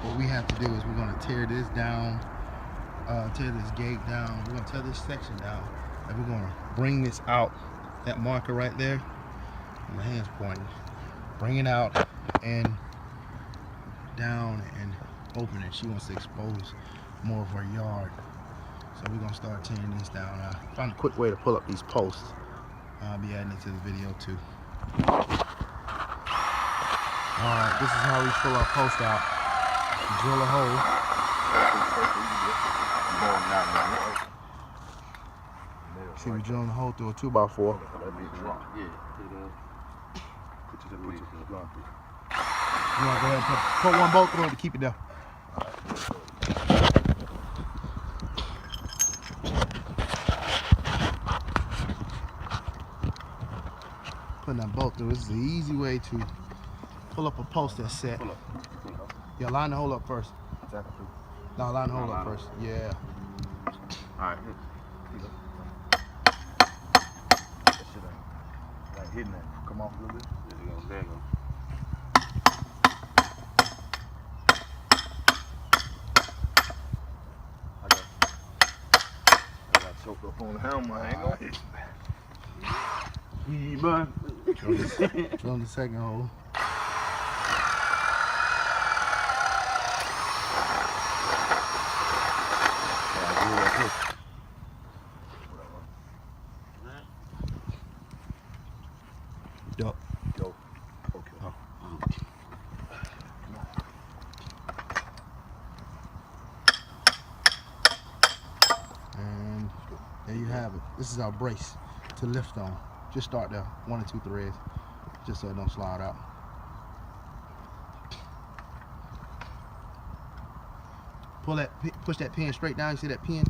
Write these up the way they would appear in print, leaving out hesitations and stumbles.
what we have to do is we're going to tear this down, tear this gate down. We're going to tear this section down, and we're going to bring this out. That marker right there, my hand's pointing. Bring it out and down and open it. She wants to expose more of her yard. So we're gonna start tearing this down. Found a quick way to pull up these posts. I'll be adding it to the video too. Alright, this is how we pull our post out. Drill a hole. See, we're drilling a hole through a 2x4. You want to go ahead and put one bolt through it to keep it there. Putting that bolt through. This is the easy way to pull up a post that's set. Yeah, line the hole up first. No, line the hole up first. Yeah. Alright. That shit ain't like hitting that. Come off a little bit. There you go. Choked up on the hammer, I ain't gonna hit. Drill the second hole. Yup. Yo. Okay. Oh. And there you have it. This is our brace to lift on. Just start there, 1 or 2 threads, just so it don't slide out. Pull that, push that pin straight down. You see that pin?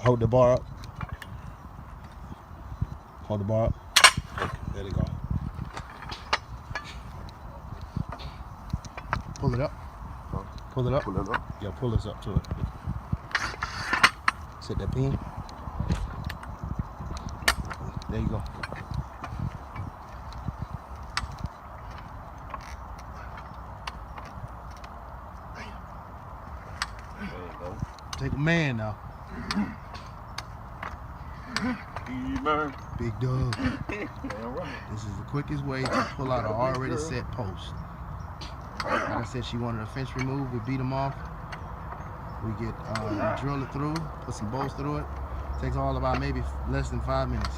Hold the bar up. Hold the bar up. Okay, there they go. Pull it up. Pull it up. Pull it up. Yeah, pull this up to it. Set that pin. There you go. There you go. Take a man now. Big dog. This is the quickest way to pull out an already set post. Like I said, she wanted a fence removed. We beat them off. We get drill it through, put some bolts through it. Takes all about maybe less than 5 minutes.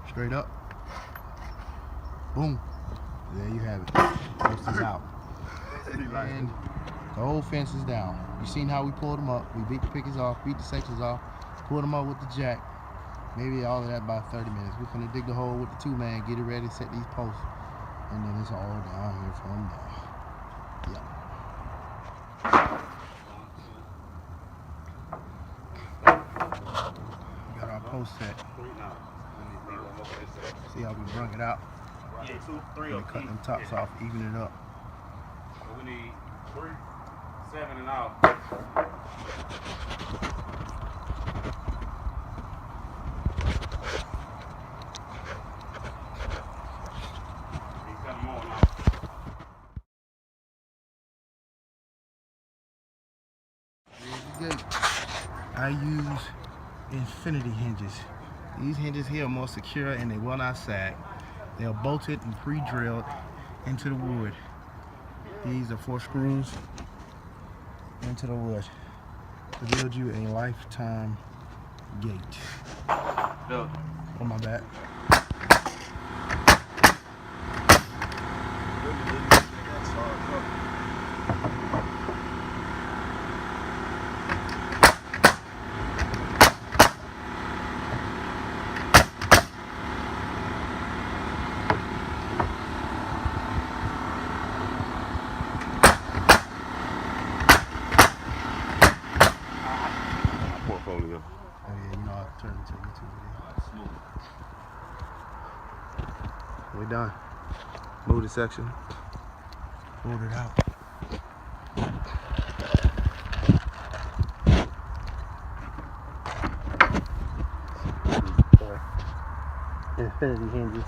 Straight up. Boom. There you have it. Post is out. And the whole fence is down. You seen how we pulled them up. We beat the pickets off, beat the sections off, pulled them up with the jack. Maybe all of that about 30 minutes. We're gonna dig the hole with the 2-man, get it ready, set these posts, and then it's all down here from there. Yep. We got our post set. See how we brung it out? Yeah, 2, 3 And cut them tops off, even it up. So we need 3, 7 and all. I use infinity hinges. These hinges here are more secure and they will not sag. They are bolted and pre-drilled into the wood. These are 4 screws into the wood to build you a lifetime gate. Build. On my back. Portfolio. Oh yeah, you know I'll turn it into a YouTube video. We're done. Move the section. Fold it out. infinity hinges.